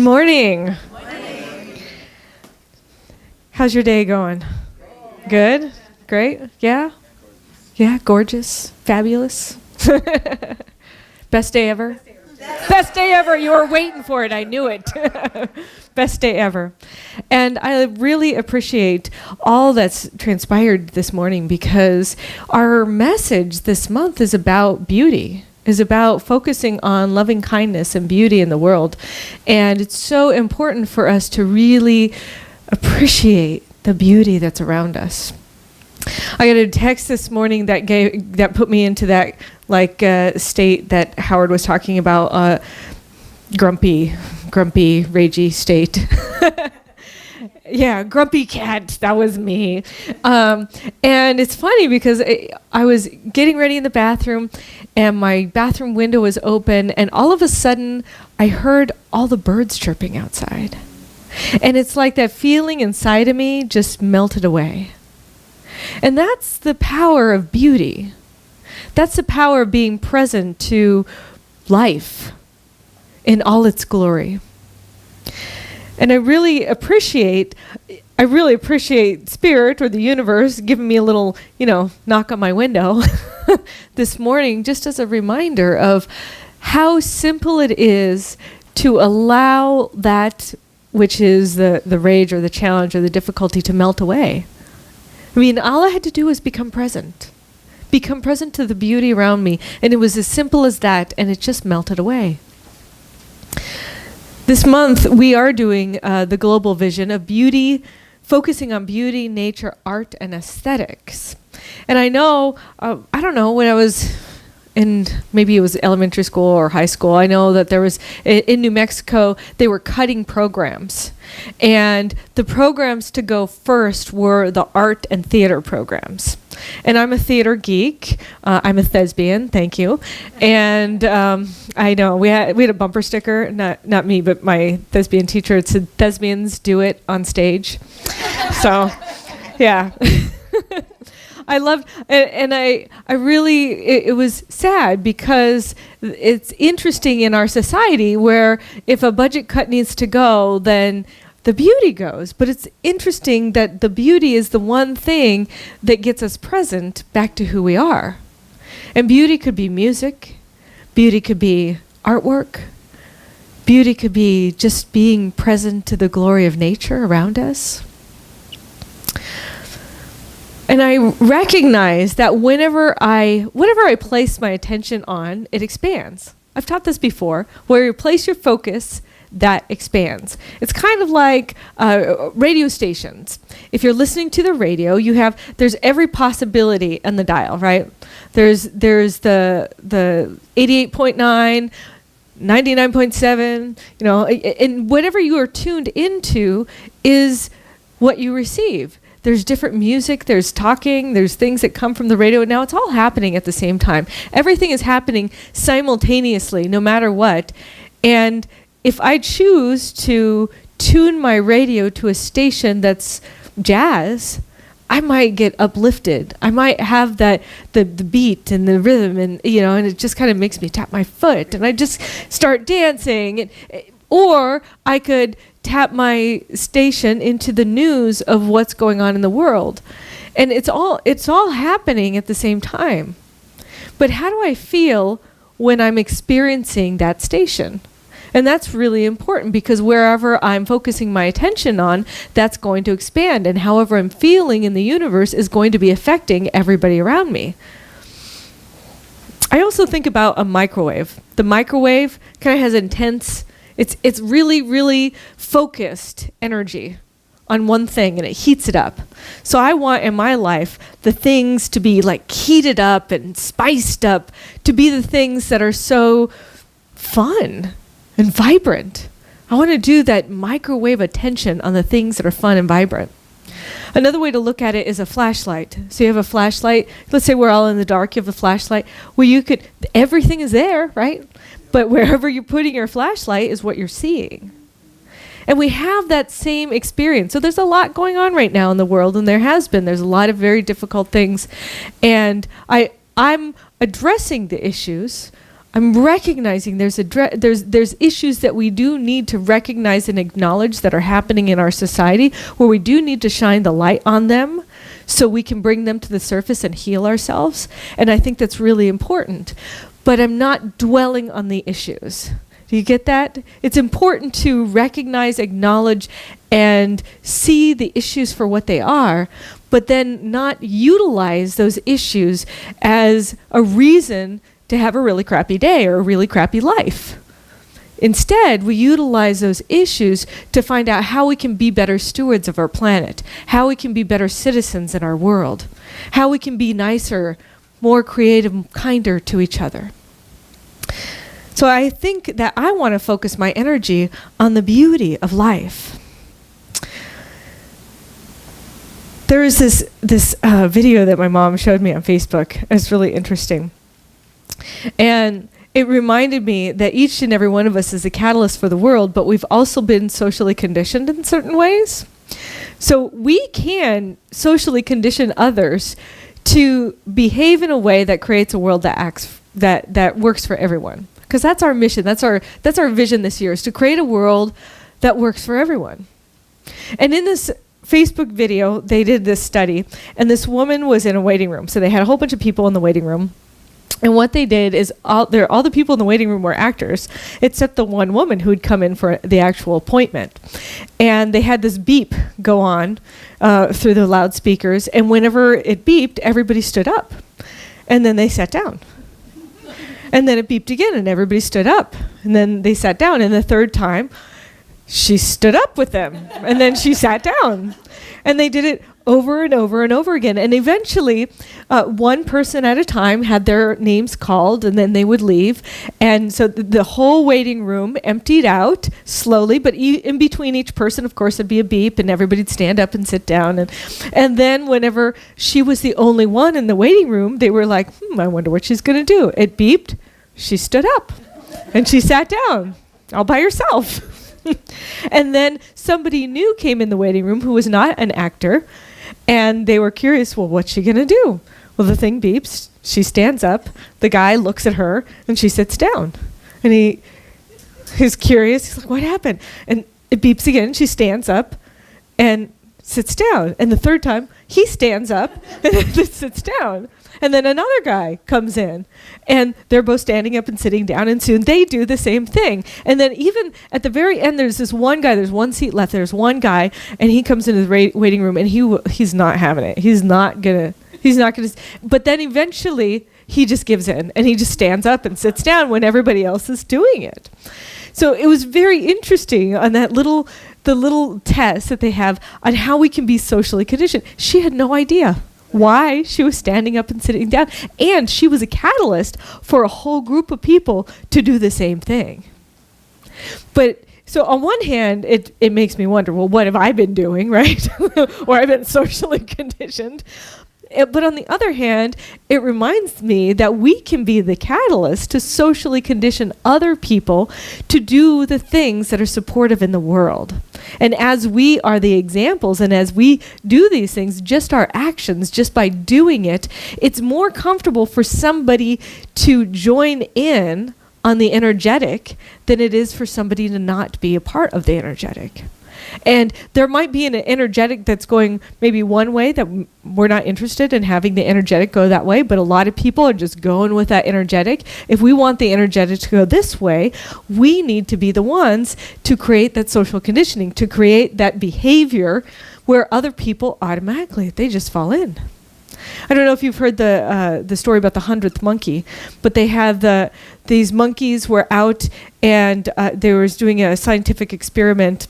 morning. How's your day going? Good? Great? Yeah? Yeah, gorgeous? Fabulous? Best day ever? Best day ever. You were waiting for it. I knew it. Best day ever. And I really appreciate all that's transpired this morning, because our message this month is about beauty, is about focusing on loving kindness and beauty in the world. And it's so important for us to really appreciate the beauty that's around us. I got a text this morning that put me into that state that Howard was talking about, grumpy, ragey state. Yeah, grumpy cat, that was me. And it's funny because I was getting ready in the bathroom and my bathroom window was open, and all of a sudden I heard all the birds chirping outside. And it's like that feeling inside of me just melted away. And that's the power of beauty. That's the power of being present to life in all its glory. And I really appreciate Spirit or the universe giving me a little, knock on my window this morning, just as a reminder of how simple it is to allow that which is the rage or the challenge or the difficulty to melt away. I mean, all I had to do was become present to the beauty around me. And it was as simple as that, and it just melted away. This month, we are doing the global vision of beauty, focusing on beauty, nature, art, and aesthetics. And I know, I don't know, when I was in, maybe it was elementary school or high school, I know that there was, in New Mexico, they were cutting programs. And the programs to go first were the art and theater programs. And I'm a theater geek. I'm a thespian, thank you. And I know, we had a bumper sticker, not me, but my thespian teacher. It said, "Thespians do it on stage." So, yeah. I loved, and I really, it was sad because it's interesting in our society where if a budget cut needs to go, then the beauty goes. But it's interesting that the beauty is the one thing that gets us present back to who we are. And beauty could be music, beauty could be artwork, beauty could be just being present to the glory of nature around us. And I recognize that whatever I place my attention on, it expands. I've taught this before, where you place your focus, that expands. It's kind of like radio stations. If you're listening to the radio, there's every possibility on the dial, right? There's the 88.9, 99.7, and whatever you are tuned into is what you receive. There's different music, there's talking, there's things that come from the radio. Now it's all happening at the same time. Everything is happening simultaneously, no matter what. And if I choose to tune my radio to a station that's jazz, I might get uplifted. I might have the beat and the rhythm, and it just kind of makes me tap my foot, and I just start dancing. Or I could tap my station into the news of what's going on in the world. And it's all happening at the same time. But how do I feel when I'm experiencing that station? And that's really important, because wherever I'm focusing my attention on, that's going to expand. And however I'm feeling in the universe is going to be affecting everybody around me. I also think about a microwave. The microwave kind of has intense, it's really, really focused energy on one thing, and it heats it up. So I want in my life the things to be like heated up and spiced up, to be the things that are so fun and vibrant. I want to do that microwave attention on the things that are fun and vibrant. Another way to look at it is a flashlight. So you have a flashlight. Let's say we're all in the dark. You have a flashlight. Well, everything is there, right? But wherever you're putting your flashlight is what you're seeing. And we have that same experience. So there's a lot going on right now in the world, and there's a lot of very difficult things. And I'm addressing the issues. I'm recognizing there's issues that we do need to recognize and acknowledge that are happening in our society, where we do need to shine the light on them so we can bring them to the surface and heal ourselves. And I think that's really important. But I'm not dwelling on the issues. Do you get that? It's important to recognize, acknowledge, and see the issues for what they are, but then not utilize those issues as a reason to have a really crappy day or a really crappy life. Instead, we utilize those issues to find out how we can be better stewards of our planet, how we can be better citizens in our world, how we can be nicer, more creative, kinder to each other. So I think that I want to focus my energy on the beauty of life. There is this video that my mom showed me on Facebook. It's really interesting. And it reminded me that each and every one of us is a catalyst for the world, but we've also been socially conditioned in certain ways. So we can socially condition others to behave in a way that creates a world that works for everyone. Because that's our mission, that's our vision this year, is to create a world that works for everyone. And in this Facebook video, they did this study, and this woman was in a waiting room. So they had a whole bunch of people in the waiting room. And what they did is all the people in the waiting room were actors, except the one woman who had come in for the actual appointment. And they had this beep go on through the loudspeakers, and whenever it beeped, everybody stood up. And then they sat down. And then it beeped again, and everybody stood up. And then they sat down, and the third time, she stood up with them, and then she sat down. And they did it over and over and over again. And eventually, one person at a time had their names called, and then they would leave. And so the whole waiting room emptied out slowly, but in between each person, of course, there'd be a beep, and everybody'd stand up and sit down. And then whenever she was the only one in the waiting room, they were like, I wonder what she's going to do. It beeped. She stood up, and she sat down all by herself. And then somebody new came in the waiting room who was not an actor, and they were curious, well, what's she going to do? Well, the thing beeps, she stands up, the guy looks at her, and she sits down. And he's curious, he's like, what happened? And it beeps again, she stands up and sits down. And the third time, he stands up and then sits down. And then another guy comes in, and they're both standing up and sitting down, and soon they do the same thing. And then even at the very end, there's this one guy, there's one seat left, there's one guy, and he comes into the waiting room, and he's not having it. He's not gonna, but then eventually he just gives in, and he just stands up and sits down when everybody else is doing it. So it was very interesting on the little test that they have on how we can be socially conditioned. She had no idea why she was standing up and sitting down, and she was a catalyst for a whole group of people to do the same thing. But so on one hand, it makes me wonder, well, what have I been doing, right? Or I've been socially conditioned. But on the other hand, it reminds me that we can be the catalyst to socially condition other people to do the things that are supportive in the world. And as we are the examples, and as we do these things, just our actions, just by doing it, it's more comfortable for somebody to join in on the energetic than it is for somebody to not be a part of the energetic. And there might be an energetic that's going maybe one way that we're not interested in having the energetic go that way, but a lot of people are just going with that energetic. If we want the energetic to go this way, we need to be the ones to create that social conditioning, to create that behavior where other people automatically, they just fall in. I don't know if you've heard the story about the 100th monkey, but they have these monkeys were out, and they were doing a scientific experiment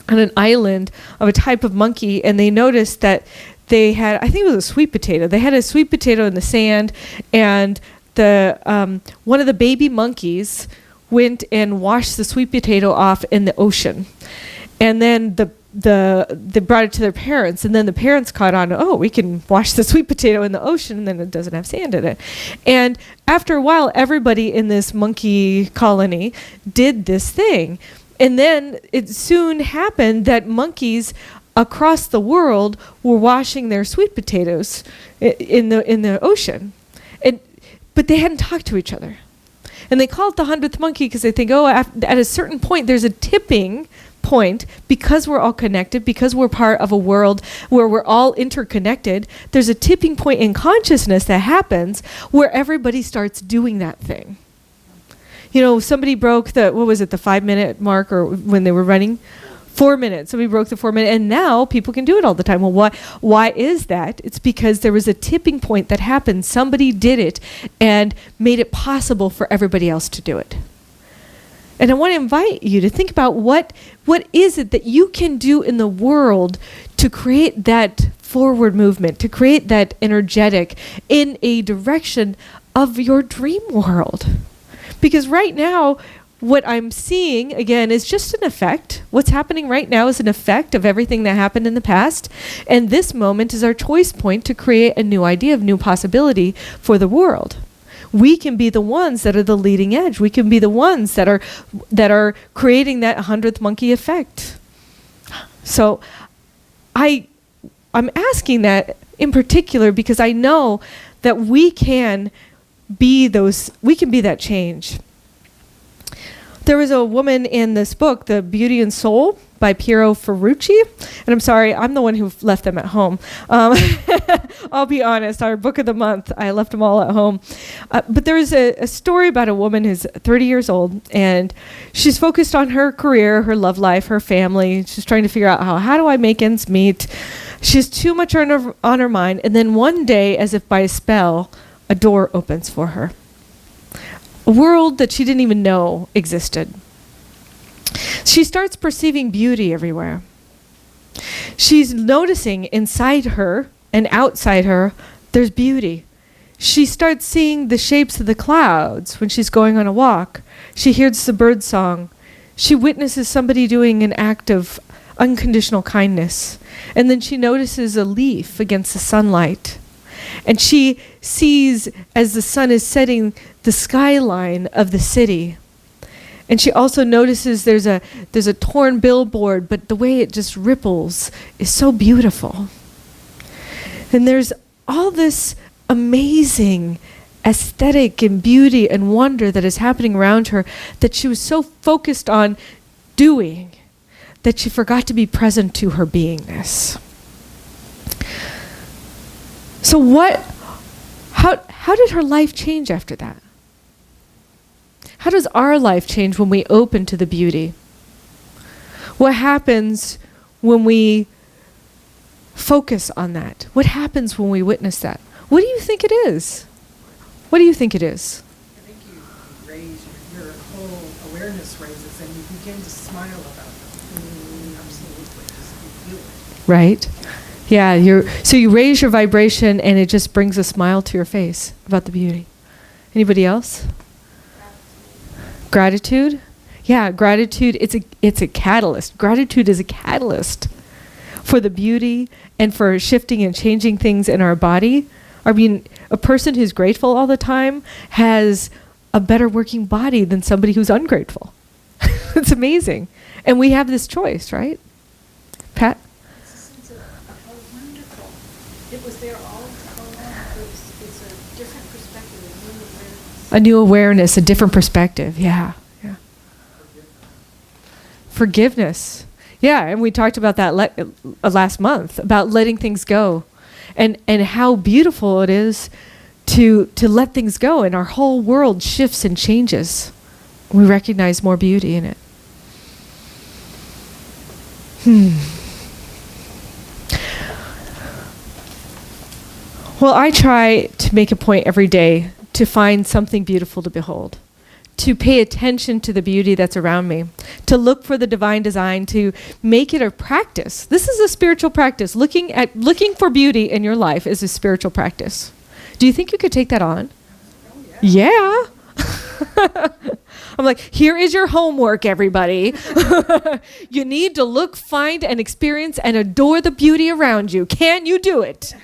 on an island of a type of monkey, and they noticed that they had, I think it was a sweet potato. They had a sweet potato in the sand, and one of the baby monkeys went and washed the sweet potato off in the ocean. And then they brought it to their parents, and then the parents caught on, oh, we can wash the sweet potato in the ocean, and then it doesn't have sand in it. And after a while, everybody in this monkey colony did this thing. And then it soon happened that monkeys across the world were washing their sweet potatoes in the ocean. But they hadn't talked to each other. And they call it the 100th monkey because they think, oh, at a certain point, there's a tipping point, because we're all connected, because we're part of a world where we're all interconnected. There's a tipping point in consciousness that happens where everybody starts doing that thing. You know, somebody broke the 5-minute mark, or when they were running? 4 minutes. Somebody broke the 4 minute, and now people can do it all the time. Well, why is that? It's because there was a tipping point that happened. Somebody did it and made it possible for everybody else to do it. And I want to invite you to think about what is it that you can do in the world to create that forward movement, to create that energetic in a direction of your dream world. Because right now, what I'm seeing, again, is just an effect. What's happening right now is an effect of everything that happened in the past. And this moment is our choice point to create a new idea, of new possibility for the world. We can be the ones that are the leading edge. We can be the ones that are creating that 100th monkey effect. So I'm asking that in particular because I know that we can be that change. There was a woman in this book, The Beauty and Soul by Piero Ferrucci. And I'm sorry, I'm the one who left them at home. I'll be honest, our book of the month, I left them all at home. But there was a story about a woman who's 30 years old, and she's focused on her career, her love life, her family. She's trying to figure out how do I make ends meet. She has too much on her mind. And then one day, as if by a spell, a door opens for her. A world that she didn't even know existed. She starts perceiving beauty everywhere. She's noticing inside her and outside her, there's beauty. She starts seeing the shapes of the clouds when she's going on a walk. She hears the bird song. She witnesses somebody doing an act of unconditional kindness. And then she notices a leaf against the sunlight. And she sees, as the sun is setting, the skyline of the city. And she also notices there's a torn billboard, but the way it just ripples is so beautiful. And there's all this amazing aesthetic and beauty and wonder that is happening around her that she was so focused on doing that she forgot to be present to her beingness. So how did her life change after that? How does our life change when we open to the beauty? What happens when we focus on that? What happens when we witness that? What do you think it is? What do you think it is? I think you raise your whole awareness raises, and you begin to smile about it. Absolutely, just you feel it. Right? Yeah, so you raise your vibration and it just brings a smile to your face about the beauty. Anybody else? Gratitude? Yeah, gratitude, it's a catalyst. Gratitude is a catalyst for the beauty and for shifting and changing things in our body. I mean, a person who's grateful all the time has a better working body than somebody who's ungrateful. It's amazing. And we have this choice, right? Pat? It was there all along. It's a different perspective, a new awareness. A new awareness, a different perspective. Yeah. Forgiveness. Yeah, and we talked about that last month, about letting things go. And how beautiful it is to let things go, and our whole world shifts and changes. We recognize more beauty in it. Well, I try to make a point every day to find something beautiful to behold, to pay attention to the beauty that's around me, to look for the divine design, to make it a practice. This is a spiritual practice. Looking for beauty in your life is a spiritual practice. Do you think you could take that on? Oh, yeah. Yeah. I'm like, here is your homework, everybody. You need to look, find, and experience and adore the beauty around you. Can you do it?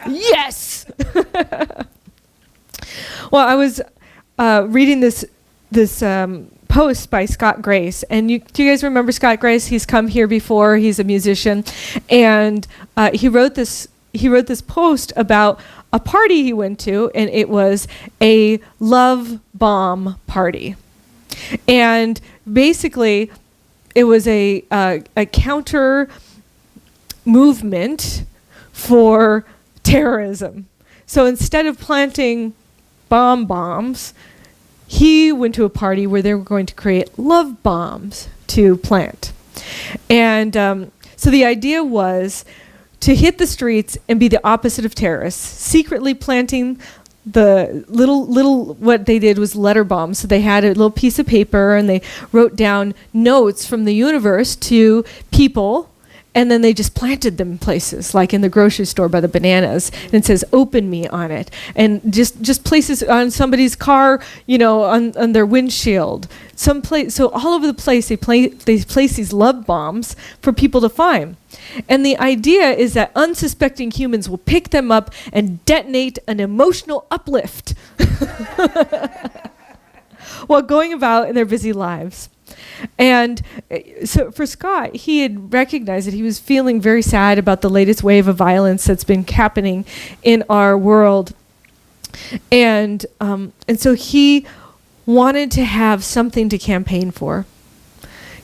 Yes. Well, I was reading this post by Scott Grace, and do you guys remember Scott Grace? He's come here before. He's a musician, and he wrote this post about a party he went to, and it was a love bomb party. And basically, it was a counter movement for terrorism. So instead of planting bombs, he went to a party where they were going to create love bombs to plant. And so the idea was to hit the streets and be the opposite of terrorists, secretly planting the little what they did was letter bombs. So they had a little piece of paper and they wrote down notes from the universe to people, and then they just planted them places, like in the grocery store by the bananas, and it says "Open Me" on it, and just places on somebody's car, on their windshield, someplace. So all over the place, they place these love bombs for people to find. And the idea is that unsuspecting humans will pick them up and detonate an emotional uplift while going about in their busy lives. And so for Scott, he had recognized that he was feeling very sad about the latest wave of violence that's been happening in our world. And so he wanted to have something to campaign for.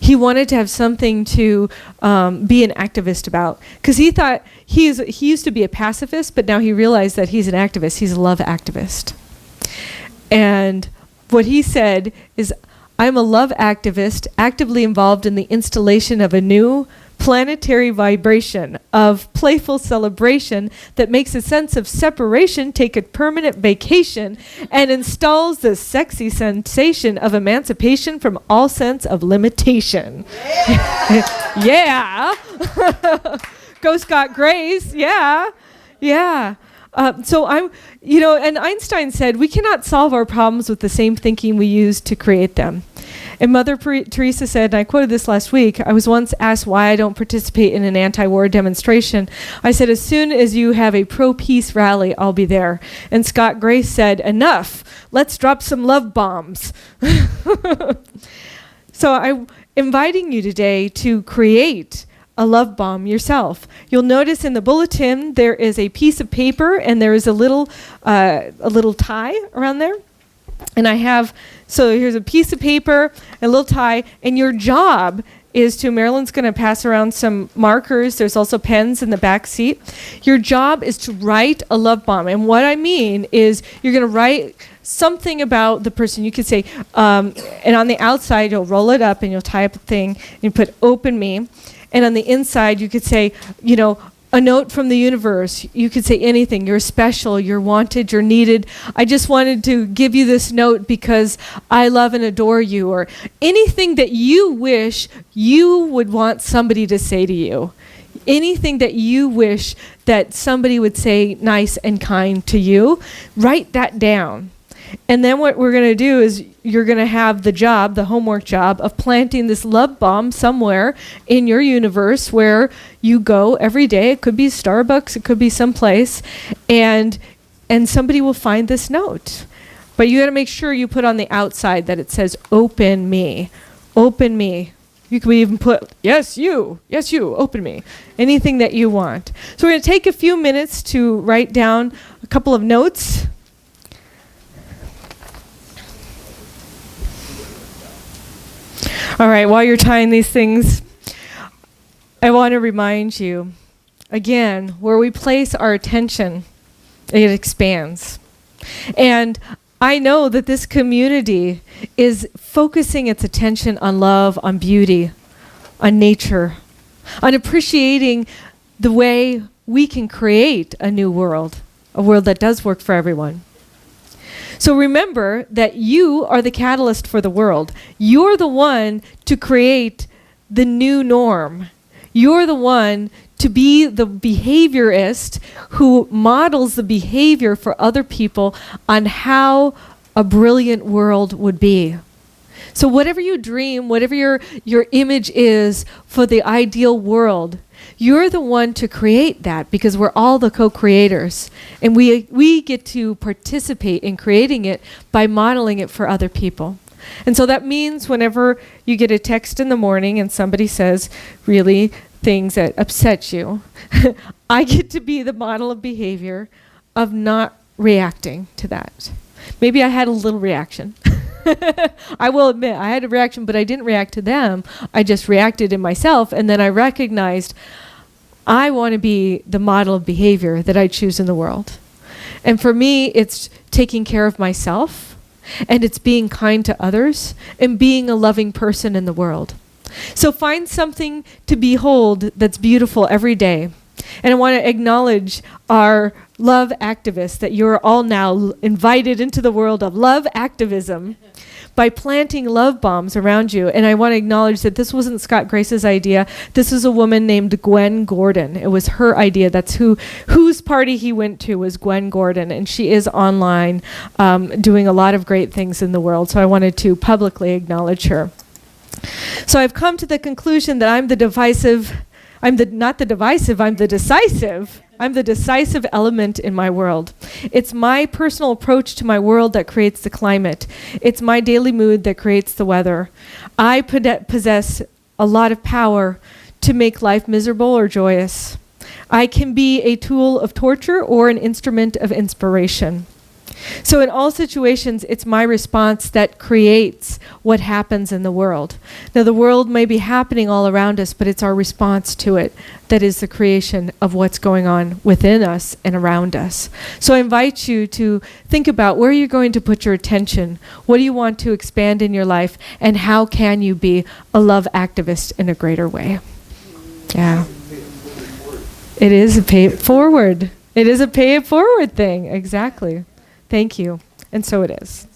He wanted to have something to be an activist about, because he thought he used to be a pacifist, but now he realized that he's an activist. He's a love activist. And what he said is, "I'm a love activist actively involved in the installation of a new planetary vibration of playful celebration that makes a sense of separation take a permanent vacation and installs the sexy sensation of emancipation from all sense of limitation." Yeah. Go Scott Grace. Yeah. So and Einstein said, we cannot solve our problems with the same thinking we use to create them. And Mother Teresa said, and I quoted this last week, I was once asked why I don't participate in an anti-war demonstration. I said, as soon as you have a pro-peace rally, I'll be there. And Scott Grace said, enough, let's drop some love bombs. So I'm inviting you today to create a love bomb yourself. You'll notice in the bulletin there is a piece of paper and there is a little tie around there. And so here's a piece of paper, a little tie, and your job is to, Marilyn's going to pass around some markers. There's also pens in the back seat. Your job is to write a love bomb. And what I mean is you're going to write something about the person. You could say, and on the outside, you'll roll it up and you'll tie up a thing and you put "Open Me." And on the inside, you could say, a note from the universe. You could say anything. You're special, you're wanted, you're needed. I just wanted to give you this note because I love and adore you, or anything that you wish you would want somebody to say to you. Anything that you wish that somebody would say nice and kind to you, write that down. And then what we're going to do is you're going to have the homework job of planting this love bomb somewhere in your universe where you go every day. It could be Starbucks, it could be someplace, and somebody will find this note. But you got to make sure you put on the outside that it says "Open me, open me." You could even put yes you, open me. Anything that you want. So we're going to take a few minutes to write down a couple of notes. All right, while you're tying these things, I want to remind you, again, where we place our attention, it expands. And I know that this community is focusing its attention on love, on beauty, on nature, on appreciating the way we can create a new world, a world that does work for everyone. So remember that you are the catalyst for the world. You're the one to create the new norm. You're the one to be the behaviorist who models the behavior for other people on how a brilliant world would be. So whatever you dream, whatever your image is for the ideal world, you're the one to create that, because we're all the co-creators. And we get to participate in creating it by modeling it for other people. And so that means whenever you get a text in the morning and somebody says really things that upset you, I get to be the model of behavior of not reacting to that. Maybe I had a little reaction. I will admit, I had a reaction, but I didn't react to them. I just reacted in myself, and then I recognized I want to be the model of behavior that I choose in the world. And for me, it's taking care of myself, and it's being kind to others, and being a loving person in the world. So find something to behold that's beautiful every day. And I want to acknowledge our love activists, that you're all now invited into the world of love activism by planting love bombs around you. And I want to acknowledge that this wasn't Scott Grace's idea. This is a woman named Gwen Gordon. It was her idea. That's whose party he went to, was Gwen Gordon. And she is online doing a lot of great things in the world. So I wanted to publicly acknowledge her. So I've come to the conclusion that I'm the decisive element in my world. It's my personal approach to my world that creates the climate. It's my daily mood that creates the weather. I possess a lot of power to make life miserable or joyous. I can be a tool of torture or an instrument of inspiration. So in all situations, it's my response that creates what happens in the world. Now, the world may be happening all around us, but it's our response to it that is the creation of what's going on within us and around us. So I invite you to think about where you're going to put your attention. What do you want to expand in your life? And how can you be a love activist in a greater way? Yeah. It is a pay it forward. It is a pay it forward thing. Exactly. Thank you. And so it is.